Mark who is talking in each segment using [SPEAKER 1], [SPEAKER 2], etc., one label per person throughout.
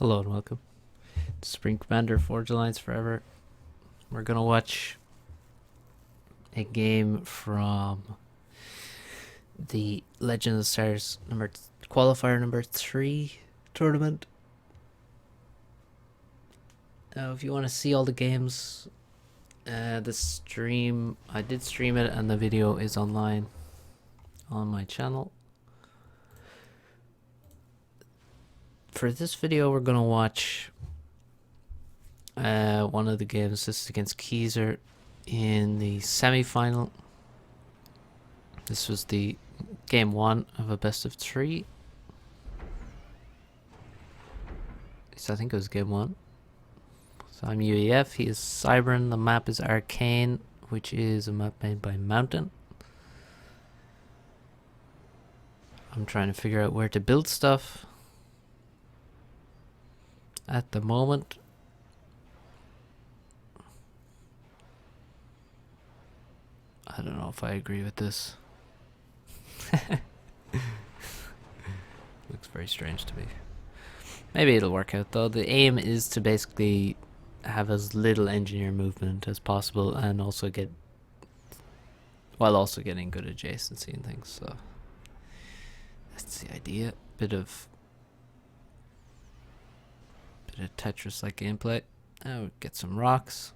[SPEAKER 1] Hello and welcome to Spring Commander Forge Alliance Forever. We're gonna watch a game from the Legend of the Stars qualifier number 3 tournament. Now, if you want to see all the games, the stream, I did stream it and the video is online on my channel. For this video, we're gonna watch one of the games. This is against Keyser in the semi-final. This was the game 1 of a best of 3. So I think it was game 1. So I'm UEF, he is Cybran, the map is Arcane, which is a map made by Mountain. I'm trying to figure out where to build stuff at the moment. I don't know if I agree with this. Looks very strange to me. Maybe it'll work out though. The aim is to basically have as little engineer movement as possible and also getting good adjacency and things. So that's the idea. Bit of Tetris-like gameplay. Now get some rocks.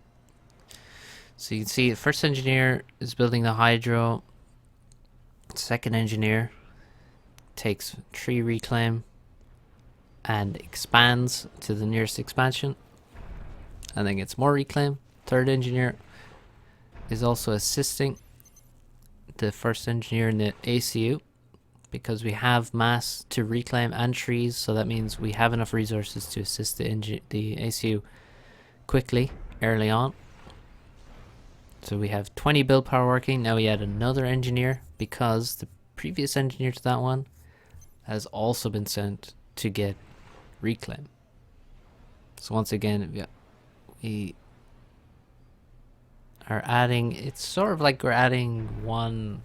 [SPEAKER 1] So you can see the first engineer is building the hydro. Second engineer takes tree reclaim and expands to the nearest expansion and then gets more reclaim. Third engineer is also assisting the first engineer in the ACU because we have mass to reclaim and trees, so that means we have enough resources to assist the ACU quickly early on. So we have 20 build power working. Now we add another engineer because the previous engineer to that one has also been sent to get reclaim. So once again, we are adding, it's sort of like we're adding one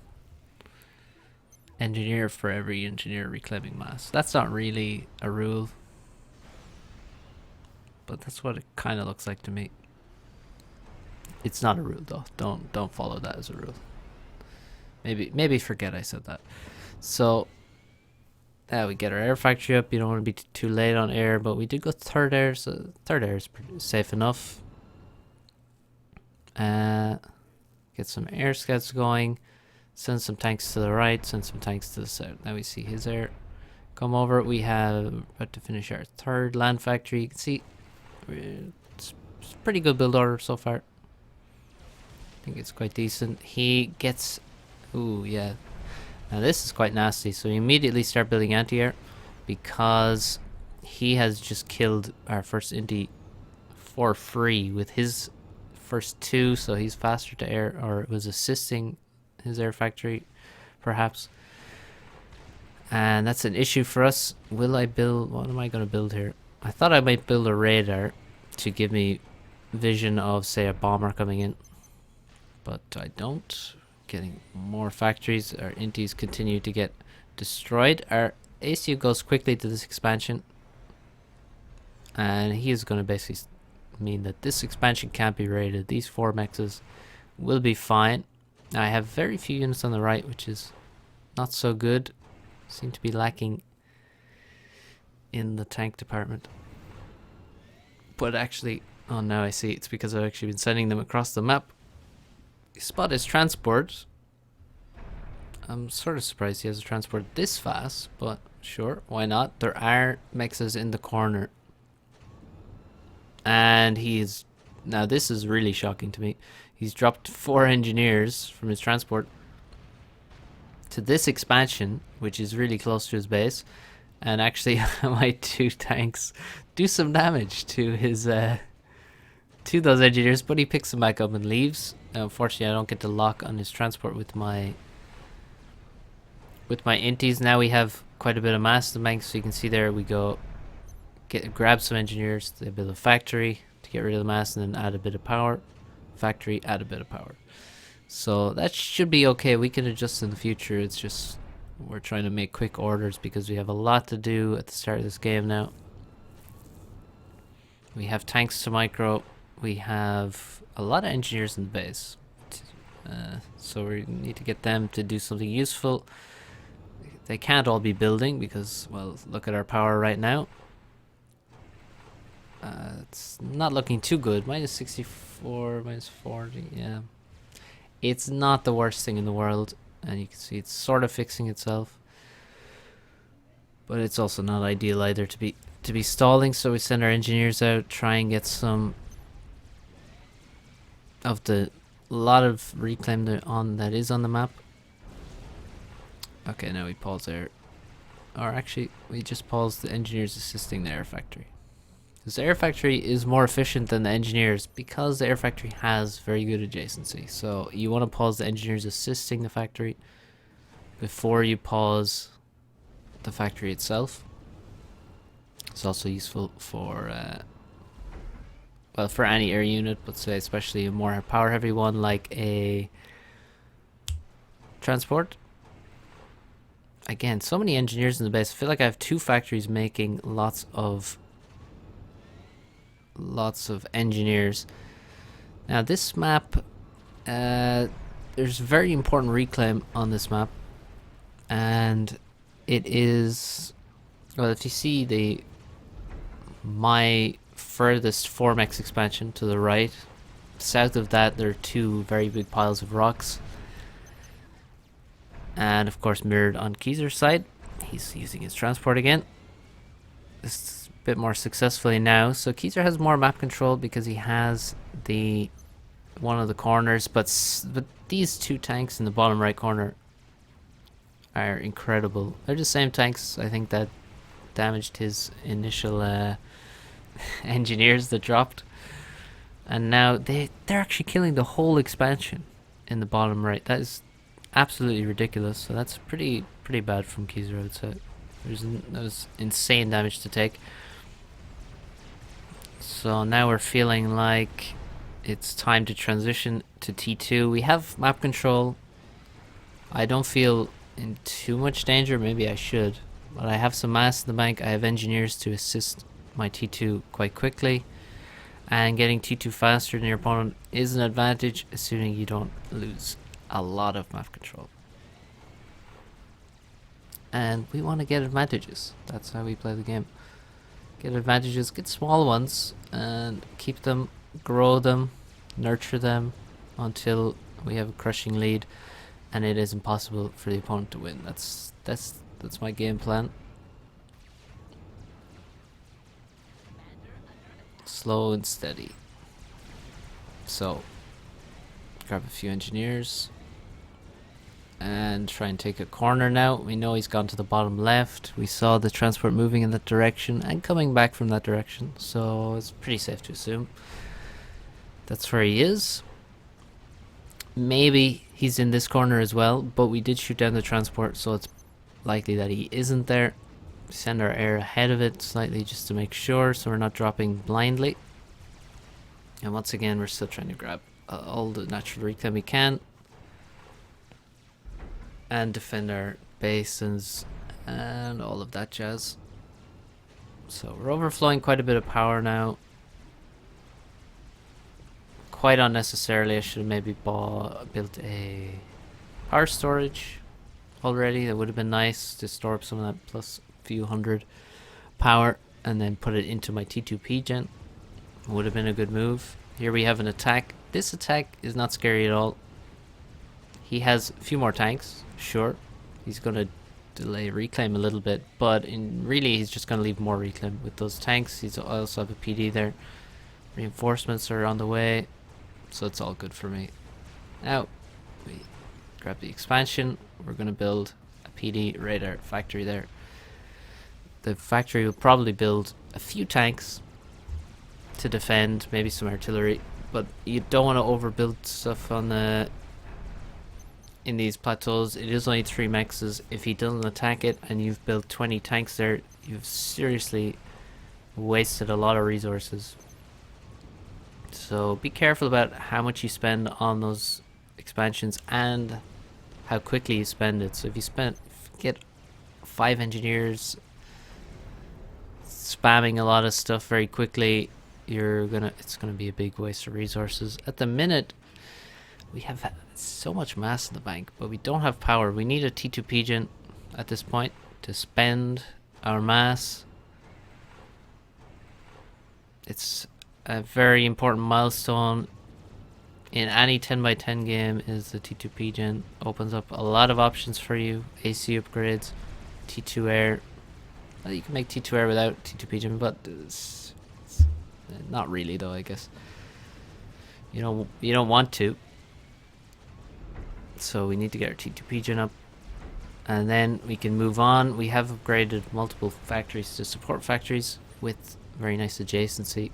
[SPEAKER 1] engineer for every engineer reclaiming mass. That's not really a rule, but that's what it kind of looks like to me. It's not a rule though. Don't follow that as a rule. Maybe forget I said that. So we get our air factory up. You don't want to be too late on air, but we did go third air, so third air is pretty safe enough. Get some air scouts going. Send some tanks to the right. Send some tanks to the south. Now we see his air come over. We have about to finish our third land factory. You can see it's pretty good build order so far. I think it's quite decent. He gets, ooh yeah. Now this is quite nasty. So we immediately start building anti-air because he has just killed our first Inti for free with his first 2. So he's faster to air, or it was assisting his air factory perhaps. And that's an issue for us. Will I build, what am I going to build here? I thought I might build a radar to give me vision of, say, a bomber coming in, but I don't. Getting more factories. Our inties continue to get destroyed. Our ACU goes quickly to this expansion, and he is going to basically mean that this expansion can't be raided. These 4 mexes will be fine. I have very few units on the right, which is not so good. Seem to be lacking in the tank department. But actually, oh now I see, it's because I've actually been sending them across the map. Spot his transport. I'm sort of surprised he has a transport this fast, but sure, why not? There are mexes in the corner. And he's, now this is really shocking to me. He's dropped 4 engineers from his transport to this expansion, which is really close to his base. And actually my 2 tanks do some damage to his to those engineers, but he picks them back up and leaves. Unfortunately, I don't get to lock on his transport with my inties. Now we have quite a bit of mass in the bank, so you can see there we go. Grab some engineers, they build a factory to get rid of the mass, and then add a bit of power. Factory, add a bit of power. So that should be okay. We can adjust in the future. It's just we're trying to make quick orders because we have a lot to do at the start of this game now. We have tanks to micro. We have a lot of engineers in the base. So we need to get them to do something useful. They can't all be building because, well, look at our power right now. It's not looking too good. Minus 64, minus 40, yeah. It's not the worst thing in the world. And you can see it's sort of fixing itself. But it's also not ideal either to be stalling, so we send our engineers out, try and get some of the lot of reclaim that is on the map. Okay, now we pause there. Or actually, we just pause the engineers assisting the air factory. Because the air factory is more efficient than the engineers because the air factory has very good adjacency. So you want to pause the engineers assisting the factory before you pause the factory itself. It's also useful for well, for any air unit, but say especially a more power heavy one like a transport. Again, so many engineers in the base. I feel like I have two factories making lots of engineers. Now this map, there's very important reclaim on this map, and it is, well, if you see my furthest 4max expansion to the right, south of that there are two very big piles of rocks, and of course mirrored on Keezer's side. He's using his transport again. This is a bit more successfully now, so Keezer has more map control because he has the one of the corners, but these two tanks in the bottom right corner are incredible. They're the same tanks, I think, that damaged his initial engineers that dropped, and now they're actually killing the whole expansion in the bottom right. That is absolutely ridiculous. So that's pretty bad from Keezer, I would say. That was insane damage to take. So now we're feeling like it's time to transition to T2. We have map control. I don't feel in too much danger. Maybe I should, but I have some mass in the bank. I have engineers to assist my T2 quite quickly, and getting T2 faster than your opponent is an advantage, assuming you don't lose a lot of map control. And we want to get advantages. That's how we play the game. Get advantages, get small ones, and keep them, grow them, nurture them until we have a crushing lead and it is impossible for the opponent to win. That's my game plan. Slow and steady. So grab a few engineers and try and take a corner now. We know he's gone to the bottom left. We saw the transport moving in that direction and coming back from that direction, so it's pretty safe to assume that's where he is. Maybe he's in this corner as well, but we did shoot down the transport, so it's likely that he isn't there. Send our air ahead of it slightly just to make sure, so we're not dropping blindly. And once again, we're still trying to grab all the natural reclaim we can and defend our basins and all of that jazz. So we're overflowing quite a bit of power now. Quite unnecessarily. I should have maybe built a power storage already. That would have been nice to store up some of that plus a few hundred power and then put it into my T2P gen. Would have been a good move. Here we have an attack. This attack is not scary at all. He has a few more tanks, sure. He's going to delay reclaim a little bit, but really he's just going to leave more reclaim with those tanks. He's also have a PD there. Reinforcements are on the way, so it's all good for me. Now we grab the expansion. We're going to build a PD radar factory there. The factory will probably build a few tanks to defend, maybe some artillery, but you don't want to overbuild stuff on the in these plateaus. It is only 3 mexes. If he doesn't attack it and you've built 20 tanks there, you've seriously wasted a lot of resources. So be careful about how much you spend on those expansions and how quickly you spend it. So if you get 5 engineers spamming a lot of stuff very quickly, it's gonna be a big waste of resources. At the minute, we have so much mass in the bank, but we don't have power. We need a T2 pigeon at this point to spend our mass. It's a very important milestone in any 10x10 game. Is the T2 pigeon opens up a lot of options for you. AC upgrades, T2 air. Well, you can make T2 air without T2 pigeon, but it's not really though, I guess. You don't want to. So we need to get our T2 pigeon up, and then we can move on. We have upgraded multiple factories to support factories with very nice adjacency.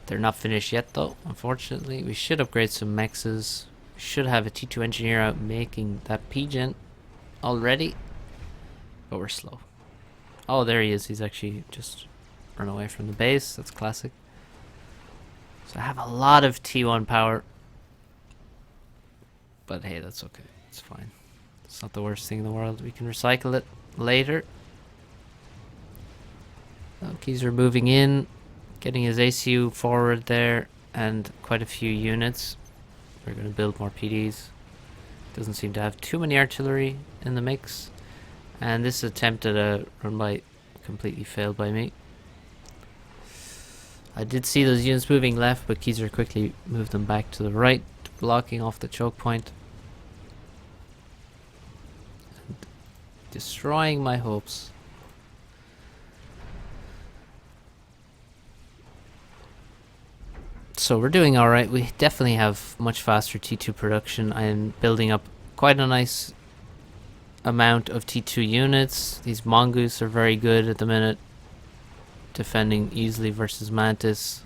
[SPEAKER 1] They're not finished yet though, unfortunately. We should upgrade some mexes. We should have a T2 engineer out making that pigeon already, but we're slow. Oh, there he is. He's actually just run away from the base. That's classic. So I have a lot of T1 power, but hey, that's okay. It's fine. It's not the worst thing in the world. We can recycle it later. Keys are moving in, getting his ACU forward there, and quite a few units. We're going to build more PDs. Doesn't seem to have too many artillery in the mix. And this attempt at a run by completely failed by me. I did see those units moving left, but Keyser quickly moved them back to the right, blocking off the choke point. And destroying my hopes. So we're doing alright. We definitely have much faster T2 production. I am building up quite a nice amount of T2 units. These mongoose are very good at the minute, defending easily versus mantis.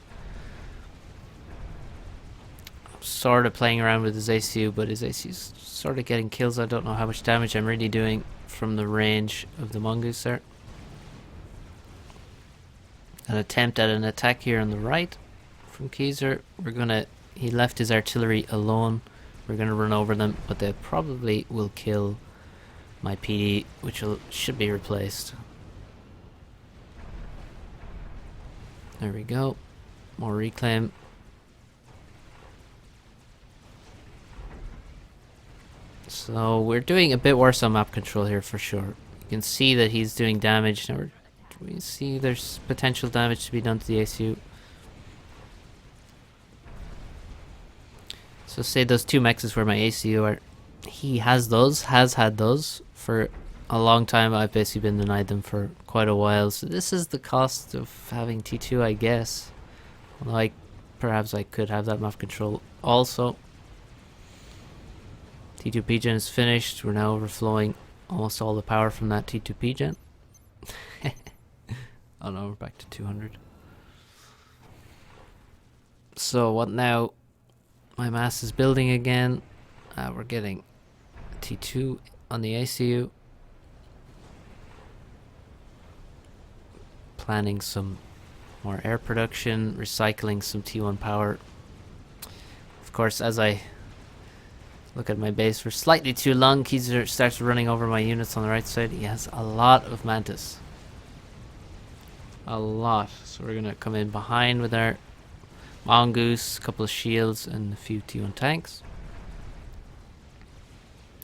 [SPEAKER 1] I'm sort of playing around with his ACU, but his ACU is sort of getting kills. I don't know how much damage I'm really doing from the range of the mongoose there. An attempt at an attack here on the right from Keyser. He left his artillery alone. We're gonna run over them, but they probably will kill my PD, which should be replaced. There we go. More reclaim. So we're doing a bit worse on map control here for sure. You can see that he's doing damage. Now we see there's potential damage to be done to the ACU. So say those two mexes where my ACU are. He has had those for a long time. I've basically been denied them for quite a while. So this is the cost of having T2, I guess. Like, perhaps I could have that map control also. T2 P-Gen is finished. We're now overflowing almost all the power from that T2 P-Gen. Oh no, we're back to 200. So what now? My mass is building again. We're getting T2 on the ACU. Planning some more air production, recycling some T1 power. Of course, as I look at my base, we're slightly too long. Keyser starts running over my units on the right side. He has a lot of mantis. A lot. So we're going to come in behind with our mongoose, a couple of shields, and a few T1 tanks.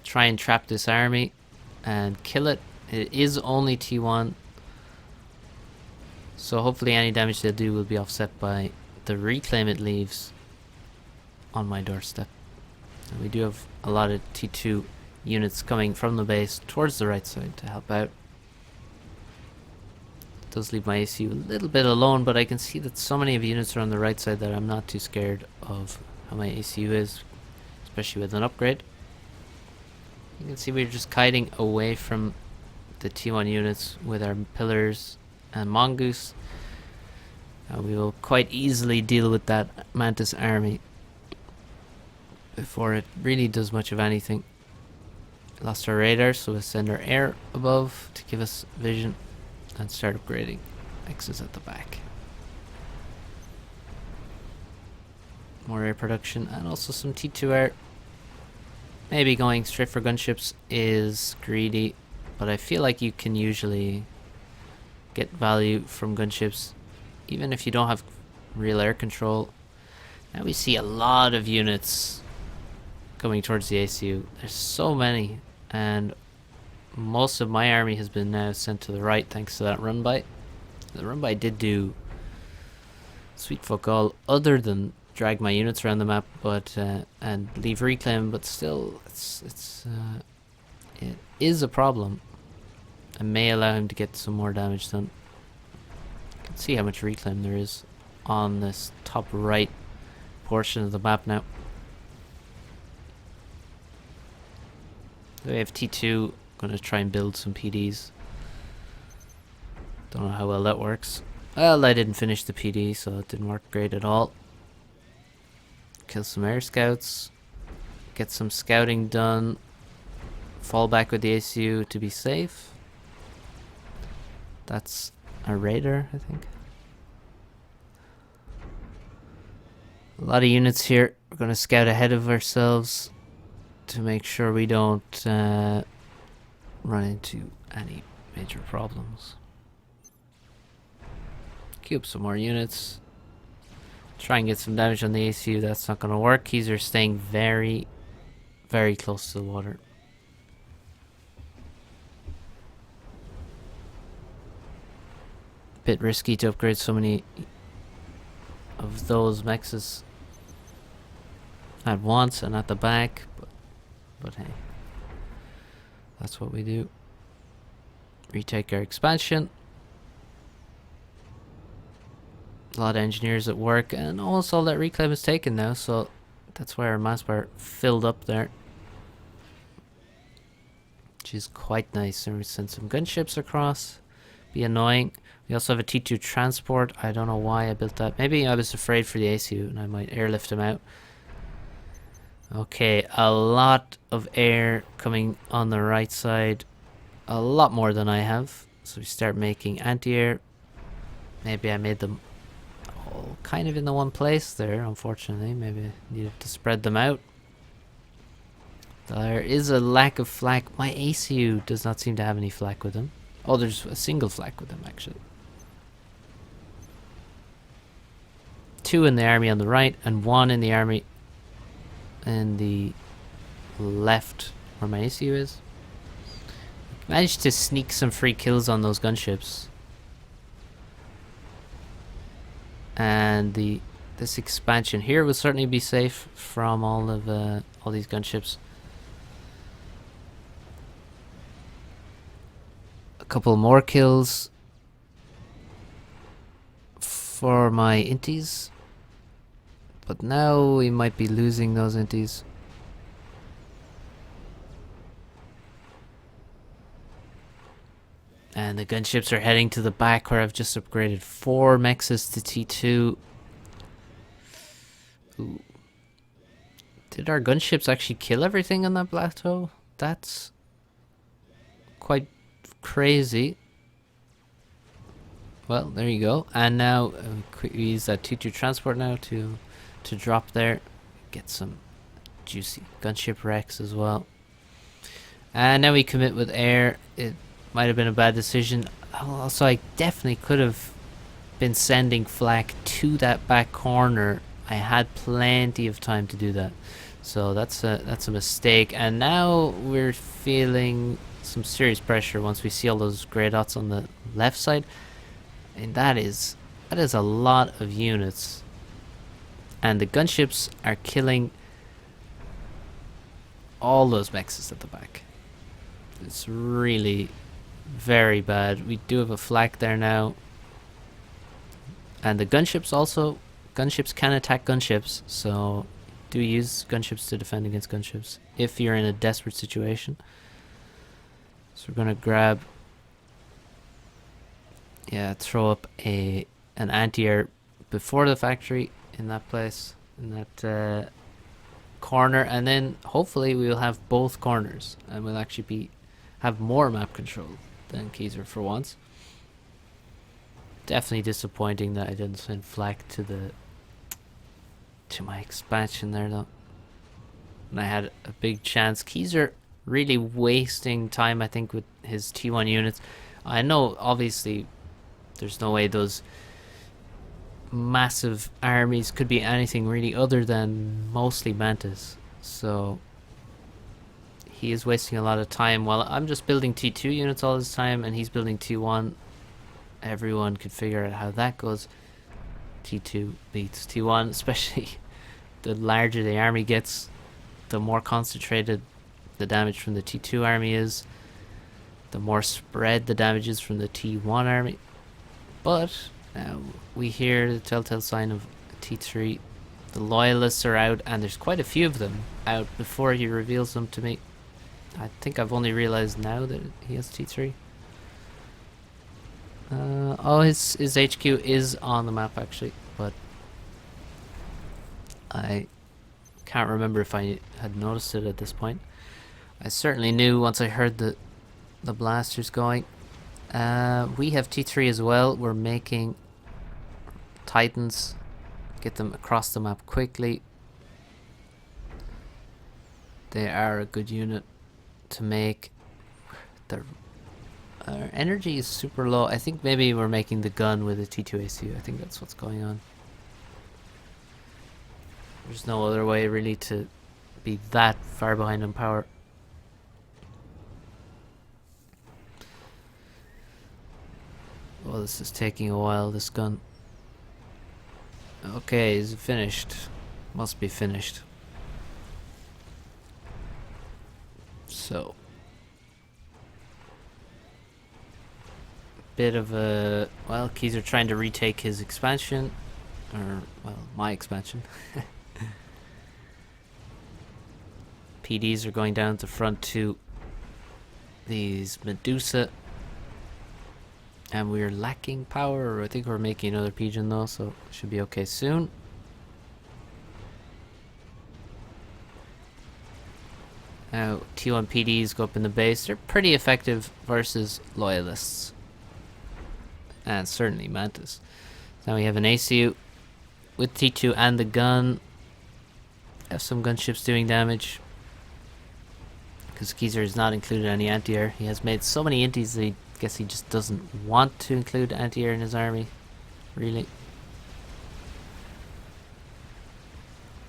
[SPEAKER 1] Try and trap this army and kill it. It is only T1, so hopefully any damage they do will be offset by the reclaim it leaves on my doorstep. And we do have a lot of T2 units coming from the base towards the right side to help out. It does leave my ACU a little bit alone, but I can see that so many of the units are on the right side that I'm not too scared of how my ACU is, especially with an upgrade. You can see we're just kiting away from the T1 units with our pillars and mongoose. We will quite easily deal with that mantis army before it really does much of anything. Lost our radar, so we'll send our air above to give us vision and start upgrading X's at the back. More air production and also some T2 air. Maybe going straight for gunships is greedy, but I feel like you can usually get value from gunships, even if you don't have real air control. Now we see a lot of units coming towards the ACU. There's so many, and most of my army has been now sent to the right thanks to that run by. The run by did do sweet fuck all other than drag my units around the map, but and leave reclaim. But still, it is a problem. I may allow him to get some more damage done. You can see how much reclaim there is on this top right portion of the map now. We have T2. Gonna try and build some PDs. Don't know how well that works. Well, I didn't finish the PD, so it didn't work great at all. Kill some air scouts. Get some scouting done. Fall back with the ACU to be safe. That's a raider, I think. A lot of units here. We're gonna scout ahead of ourselves to make sure we don't run into any major problems. Queue up some more units. Try and get some damage on the ACU. That's not going to work. Keys are staying very, very close to the water. Bit risky to upgrade so many of those mexes at once and at the back, but hey. That's what we do. Retake our expansion. A lot of engineers at work, and almost all that reclaim is taken now, so that's why our mass bar filled up there. Which is quite nice. And we send some gunships across. Be annoying. We also have a T2 transport. I don't know why I built that. Maybe I was afraid for the ACU and I might airlift him out. Okay, a lot of air coming on the right side. A lot more than I have. So we start making anti-air. Maybe I made them all kind of in the one place there, unfortunately. Maybe I needed to spread them out. There is a lack of flak. My ACU does not seem to have any flak with him. Oh, there's a single flak with him, actually. 2 in the army on the right, and 1 in the army in the left where my ACU is. Managed to sneak some free kills on those gunships. And this expansion here will certainly be safe from all these gunships. A couple more kills for my inties. But now we might be losing those inties. And the gunships are heading to the back where I've just upgraded 4 mexes to T2. Ooh. Did our gunships actually kill everything on that plateau? That's quite crazy. Well, there you go. And now we use that T2 transport now to drop there. Get some juicy gunship wrecks as well. And now we commit with air. It might have been a bad decision. Also, I definitely could have been sending flak to that back corner. I had plenty of time to do that. So that's a mistake. And now we're feeling some serious pressure once we see all those grey dots on the left side. And that is a lot of units. And the gunships are killing all those mexes at the back. It's really very bad. We do have a flak there now. And the gunships also. Gunships can attack gunships. So do use gunships to defend against gunships if you're in a desperate situation. So we're going to grab. Yeah, throw up an anti-air before the factory in that place, in that corner, and then hopefully we will have both corners and we'll actually have more map control than Kaiser for once. Definitely disappointing that I didn't send flak to my expansion there though. And I had a big chance. Kaiser really wasting time, I think, with his T1 units. I know obviously There's no way those massive armies could be anything really other than mostly mantis. So he is wasting a lot of time while I'm just building T2 units all this time and he's building T1. Everyone could figure out how that goes. T2 beats T1, especially the larger the army gets, the more concentrated the damage from the T2 army is, the more spread the damage is from the T1 army. But now we hear the telltale sign of T3. The loyalists are out, and there's quite a few of them out before he reveals them to me. I think I've only realized now that he has T3. Oh, his HQ is on the map actually, but I can't remember if I had noticed it at this point. I certainly knew once I heard the blasters going. We have T3 as well. We're making Titans, get them across the map quickly. They are a good unit to make. Our energy is super low. I think maybe we're making the gun with a T2 ACU. I think that's what's going on. There's no other way really to be that far behind on power. Well, this is taking a while, this gun. Okay, is it finished? Must be finished. So bit of a, well, Keys are trying to retake his expansion, or well, my expansion. PDs are going down to front to these Medusa, and we're lacking power. I think we're making another pigeon though, so it should be okay soon. Now T1 PDs go up in the base. They're pretty effective versus loyalists, and certainly Mantis. Now we have an ACU with T2 and the gun. Have some gunships doing damage, because Geezer has not included any anti-air. He has made so many inties that I guess he just doesn't want to include anti-air in his army, really.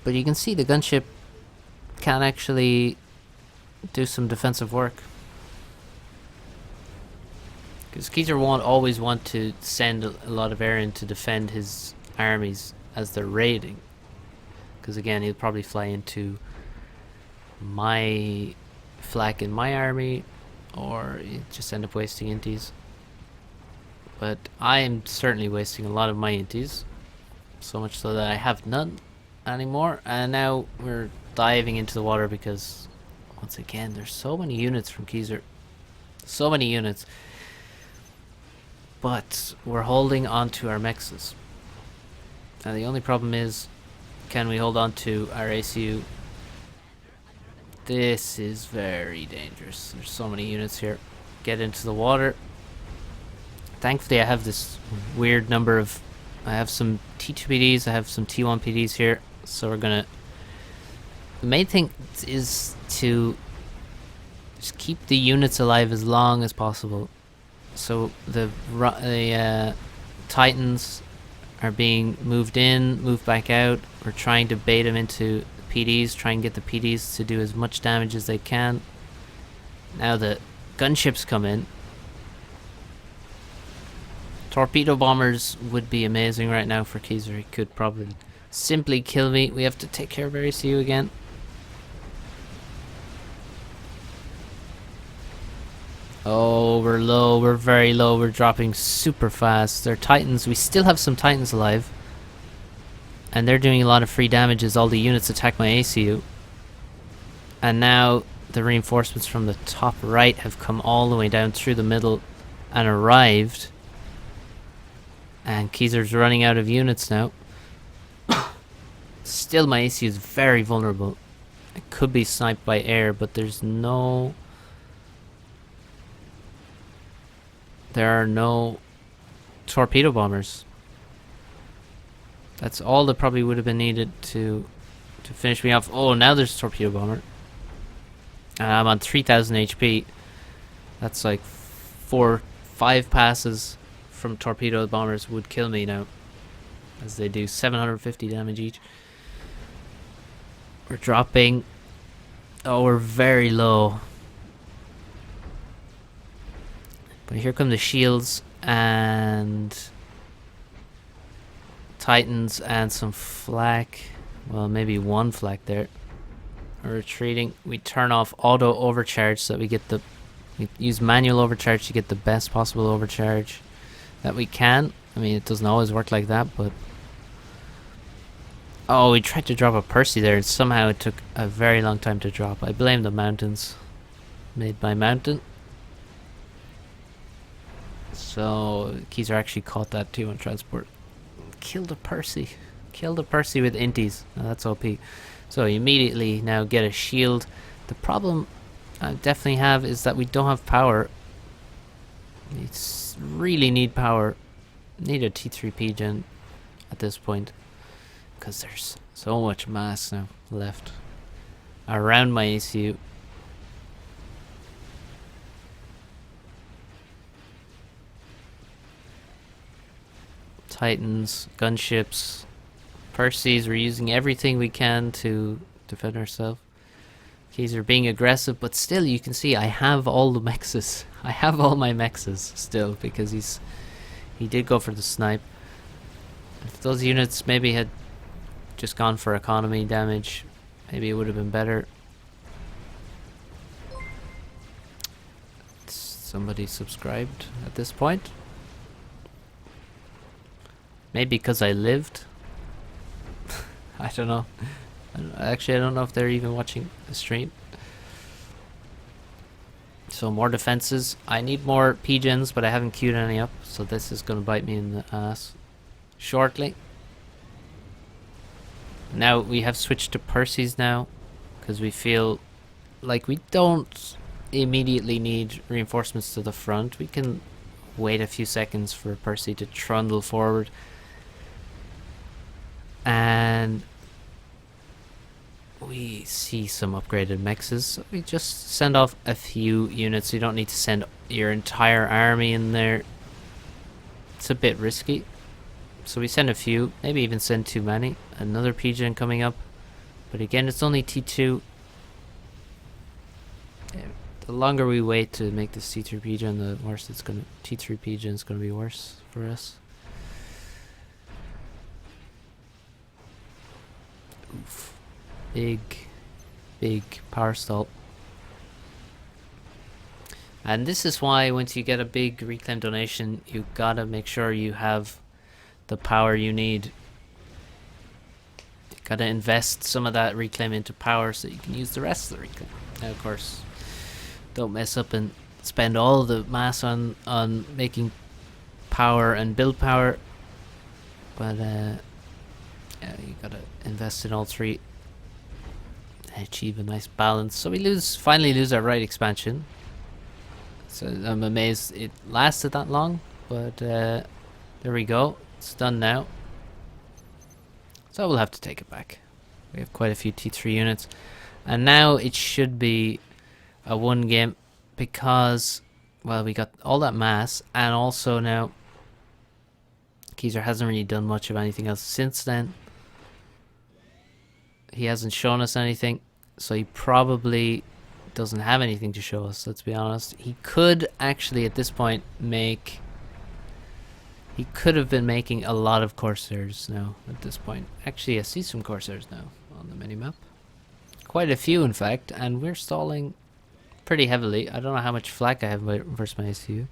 [SPEAKER 1] But you can see the gunship can actually do some defensive work, because Geezer won't always want to send a lot of air in to defend his armies as they're raiding, because again he'll probably fly into my flak in my army, or you just end up wasting inties. But I am certainly wasting a lot of my inties, so much so that I have none anymore. And now we're diving into the water because once again there's so many units from Keezer, so many units, but we're holding on to our mexes. Now the only problem is, can we hold on to our ACU? This is very dangerous. There's so many units here. Get into the water. Thankfully I have this weird number of, I have some T2 PDs, I have some T1 PDs here, so we're gonna, the main thing is to just keep the units alive as long as possible. So the Titans are being moved in, moved back out. We're trying to bait them into PDs, try and get the PDs to do as much damage as they can. Now the gunships come in. Torpedo bombers would be amazing right now for Keezer. He could probably simply kill me. We have to take care of our ACU again. Oh, we're low. We're very low. We're dropping super fast. They're Titans. We still have some Titans alive, and they're doing a lot of free damage as all the units attack my ACU. And now the reinforcements from the top right have come all the way down through the middle and arrived. And Keezer's running out of units now. Still, my ACU is very vulnerable. It could be sniped by air, but there's no... There are no torpedo bombers. That's all that probably would have been needed to finish me off. Oh, now there's a torpedo bomber. And I'm on 3000 HP. That's like 4-5 passes from torpedo bombers would kill me now, as they do 750 damage each. We're dropping. Oh, we're very low. But here come the shields and Titans and some flak. Well, maybe one flak there. We're retreating. We turn off auto overcharge so that we get the... We use manual overcharge to get the best possible overcharge that we can. I mean, it doesn't always work like that, but... Oh, we tried to drop a Percy there, and somehow it took a very long time to drop. I blame the mountains. Made by mountain. So, Keys are actually caught that too on transport. Kill the Percy. Kill the Percy with inties. Oh, that's OP. So, you immediately now get a shield. The problem I definitely have is that we don't have power. We really need power. Need a T3P gen at this point. Because there's so much mass now left around my ACU. Titans, gunships, Percys. We're using everything we can to defend ourselves. Keys are being aggressive, but still you can see I have all the mexes. I have all my mexes still because he did go for the snipe. If those units maybe had just gone for economy damage, maybe it would have been better. Somebody subscribed at this point. Maybe because I lived. I don't know. Actually, I don't know if they're even watching the stream. So more defenses. I need more P-gens, but I haven't queued any up, so this is going to bite me in the ass shortly. Now we have switched to Percys now, because we feel like we don't immediately need reinforcements to the front. We can wait a few seconds for Percy to trundle forward. And we see some upgraded mexes, so we just send off a few units. You don't need to send your entire army in there. It's a bit risky. So we send a few, maybe even send too many. Another P-gen coming up. But again, it's only T2. Yeah, the longer we wait to make this T3 P-gen, the worse it's gonna... T3 P-gen is gonna be worse for us. Oof. Big power stall. And this is why once you get a big reclaim donation, you gotta make sure you have the power you need. You gotta invest some of that reclaim into power so you can use the rest of the reclaim. Now, of course, don't mess up and spend all the mass on making power and build power. But yeah, you gotta invest in all three. Achieve a nice balance. So we finally lose our right expansion. So I'm amazed it lasted that long, but there we go. It's done now. So we'll have to take it back. We have quite a few T3 units. And now it should be a one game because, well, we got all that mass, and also now Keyser hasn't really done much of anything else since then. He hasn't shown us anything, so he probably doesn't have anything to show us, let's be honest. He could actually at this point make... He could have been making a lot of Corsairs now at this point. Actually, I see some Corsairs now on the minimap. Quite a few, in fact, and we're stalling pretty heavily. I don't know how much flak I have versus my ACU.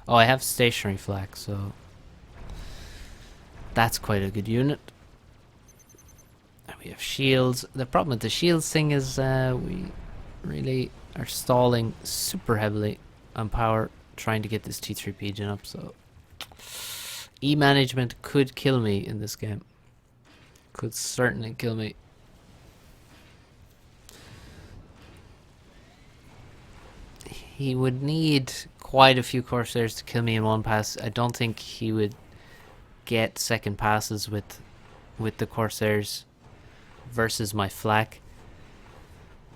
[SPEAKER 1] Oh, I have stationary flak, so that's quite a good unit. And we have shields. The problem with the shields thing is we really are stalling super heavily on power trying to get this T3 Pigeon up, so E-management could kill me in this game. Could certainly kill me. He would need quite a few Corsairs to kill me in one pass. I don't think he would get second passes with the Corsairs versus my flak.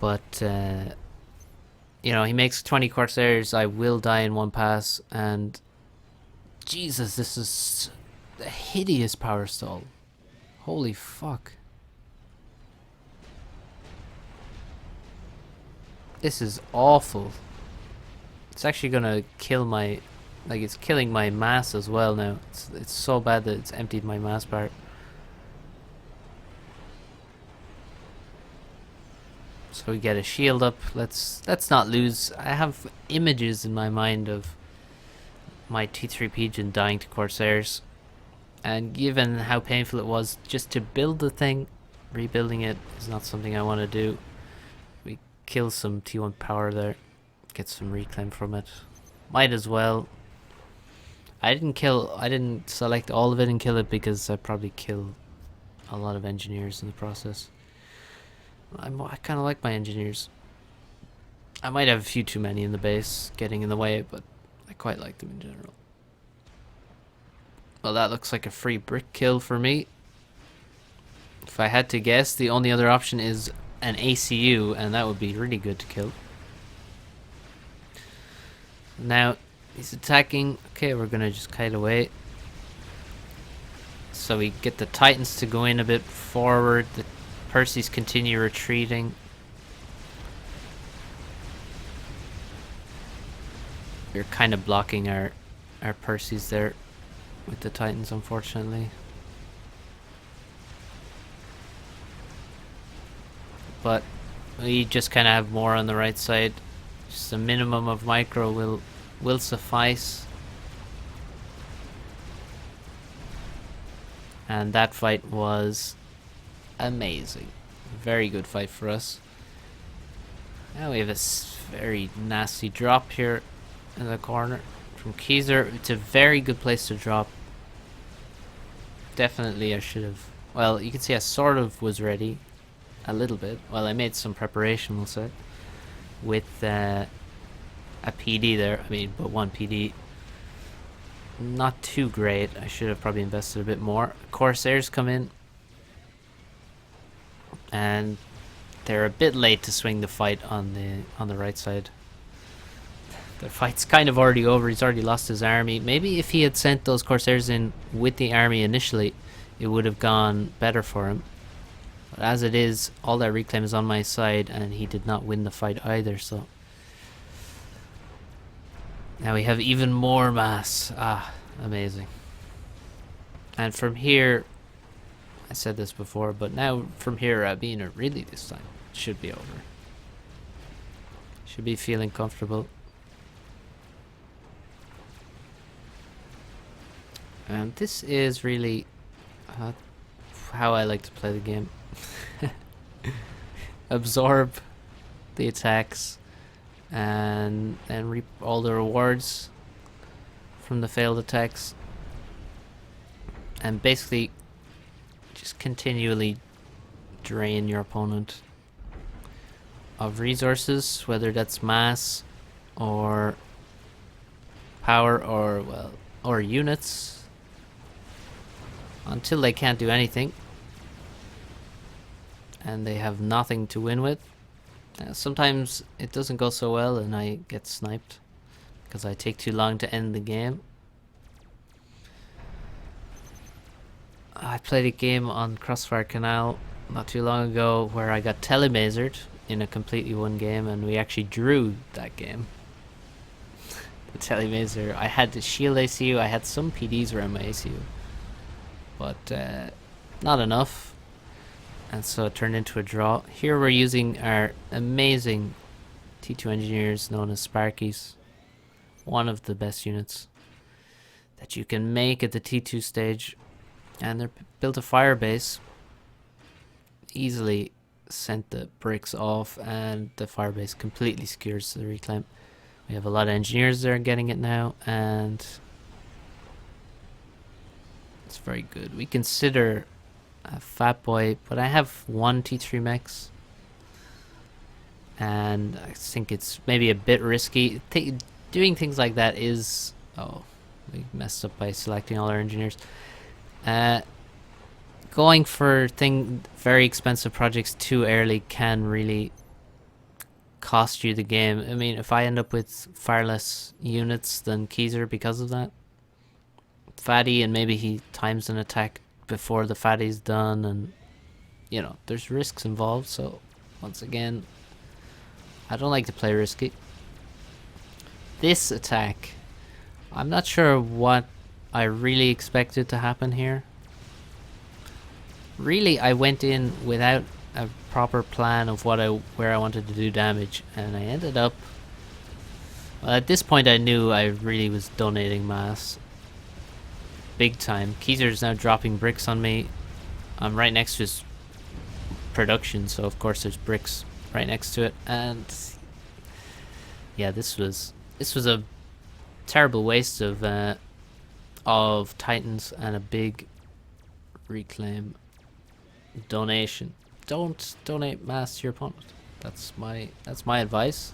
[SPEAKER 1] But you know, he makes 20 Corsairs. I will die in one pass, and Jesus, this is a hideous power stall. Holy fuck. This is awful. It's actually gonna kill my... Like, it's killing my mass as well now. It's so bad that it's emptied my mass bar. So we get a shield up. Let's not lose. I have images in my mind of my T3 Pigeon dying to Corsairs. And given how painful it was just to build the thing, rebuilding it is not something I want to do. We kill some T1 power there. Get some reclaim from it. Might as well. I didn't select all of it and kill it because I'd probably kill a lot of engineers in the process. I kind of like my engineers. I might have a few too many in the base getting in the way, but I quite like them in general. Well, that looks like a free brick kill for me. If I had to guess, the only other option is an ACU, and that would be really good to kill. Now, he's attacking. Okay, we're gonna just kite away. So we get the Titans to go in a bit forward. The Percys continue retreating. We're kind of blocking our Percys there with the Titans, unfortunately. But we just kind of have more on the right side. Just a minimum of micro will suffice. And that fight was amazing. Very good fight for us. Now we have a very nasty drop here in the corner from Keyser. It's a very good place to drop. Definitely I should have... Well, you can see I sort of was ready. A little bit. Well, I made some preparation, we'll say. With a PD there. I mean, but one PD. Not too great. I should have probably invested a bit more. Corsairs come in. And they're a bit late to swing the fight on the right side. The fight's kind of already over. He's already lost his army. Maybe if he had sent those Corsairs in with the army initially, it would have gone better for him. But as it is, all that reclaim is on my side, and he did not win the fight either, so... Now we have even more mass. Ah, amazing. And from here... I said this before, but now from here, Rabina really this time should be over. Should be feeling comfortable. And this is really how I like to play the game. Absorb the attacks and reap all the rewards from the failed attacks. And basically just continually drain your opponent of resources, whether that's mass or power or units, until they can't do anything and they have nothing to win with. Sometimes it doesn't go so well and I get sniped because I take too long to end the game. I played a game on Crossfire Canal not too long ago where I got telemasered in a completely won game, and we actually drew that game. The telemaser, I had the shield ACU, I had some PDs around my ACU, but not enough, and so it turned into a draw. Here we're using our amazing T2 engineers known as Sparkies, one of the best units that you can make at the T2 stage. And they're built a fire base. Easily sent the bricks off, and the fire base completely skewers to the reclaim. We have a lot of engineers there getting it now, and it's very good. We consider a fat boy, but I have one T3 mechs, and I think it's maybe a bit risky. Doing things like that is... Oh, we messed up by selecting all our engineers. Going for very expensive projects too early can really cost you the game. I mean, if I end up with far less units than Keyser because of that, fatty and maybe he times an attack before the fatty's done, and you know, there's risks involved. So once again, I don't like to play risky. This attack, I'm not sure what I really expected to happen here. Really, I went in without a proper plan of where I wanted to do damage, and I ended up, well, at this point I knew I really was donating mass big time. Keezer's now dropping bricks on me. I'm right next to his production, so of course there's bricks right next to it, and yeah, this was a terrible waste of titans and a big reclaim donation. Don't donate mass to your opponent. That's my advice.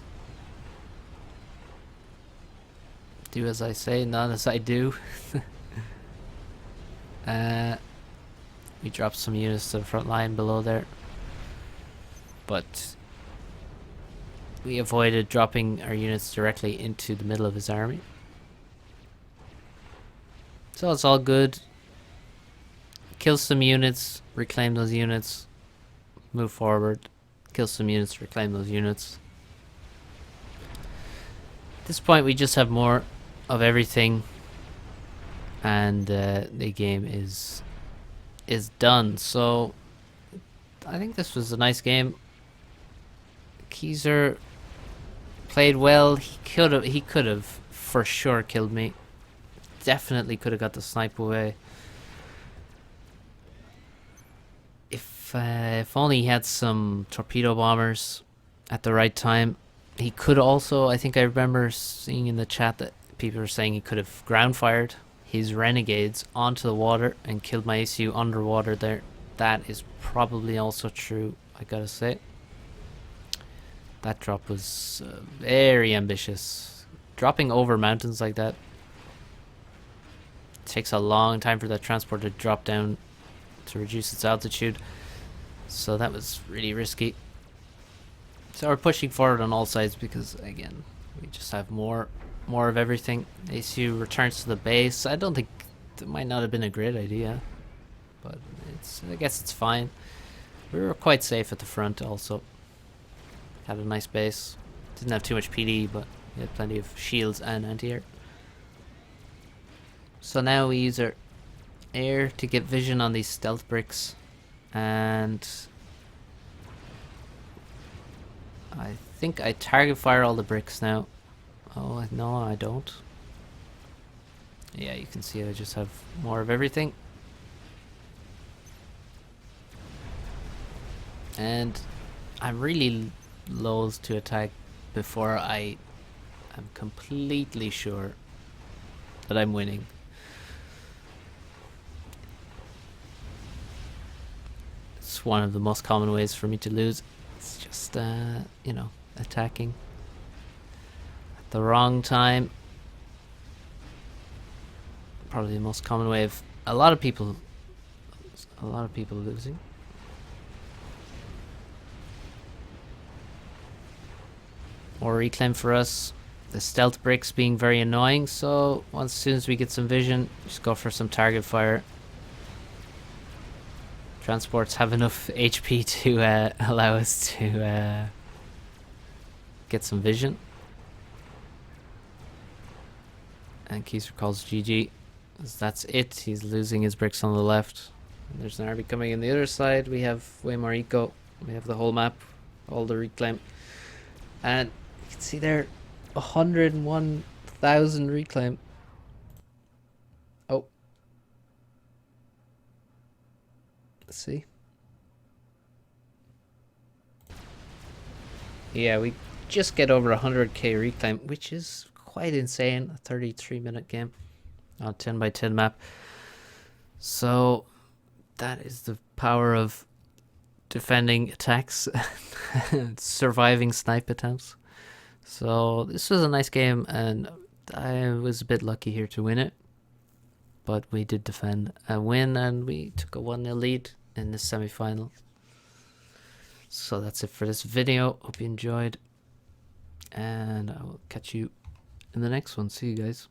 [SPEAKER 1] Do as I say, not as I do. We dropped some units to the front line below there, but we avoided dropping our units directly into the middle of his army. So it's all good. Kill some units, reclaim those units, move forward, kill some units, reclaim those units. At this point we just have more of everything, and the game is done. So I think this was a nice game. Keezer played well. He could have for sure killed me. Definitely could have got the snipe away. If only he had some torpedo bombers at the right time. He could also, I think I remember seeing in the chat that people were saying he could have ground fired his renegades onto the water and killed my ACU underwater there. That is probably also true, I gotta say. That drop was very ambitious. Dropping over mountains like that takes a long time for that transport to drop down to reduce its altitude. So that was really risky. So we're pushing forward on all sides because, again, we just have more of everything. ACU returns to the base. I don't think it might not have been a great idea, but I guess it's fine. We were quite safe at the front also. Had a nice base. Didn't have too much PD, but we had plenty of shields and anti-air. So now we use our air to get vision on these stealth bricks, and I think I target fire all the bricks now. Oh no, I don't. Yeah, you can see I just have more of everything. And I'm really loath to attack before I am completely sure that I'm winning. It's one of the most common ways for me to lose. It's just, you know, attacking at the wrong time. Probably the most common way of a lot of people losing. More reclaim for us. The stealth bricks being very annoying, so as soon as we get some vision, just go for some target fire. Transports have enough HP to allow us to get some vision. And Keezer calls GG. That's it. He's losing his bricks on the left. And there's an army coming in the other side. We have way more eco. We have the whole map, all the reclaim. And you can see there, 101,000 reclaim. Oh. Let's see. Yeah, we just get over 100k reclaim, which is quite insane. A 33-minute game on a 10x10 map. So that is the power of defending attacks, surviving snipe attempts. So this was a nice game, and I was a bit lucky here to win it. But we did defend a win, and we took a 1-0 lead in the semi-final. So that's it for this video. Hope you enjoyed, and I will catch you in the next one. See you guys.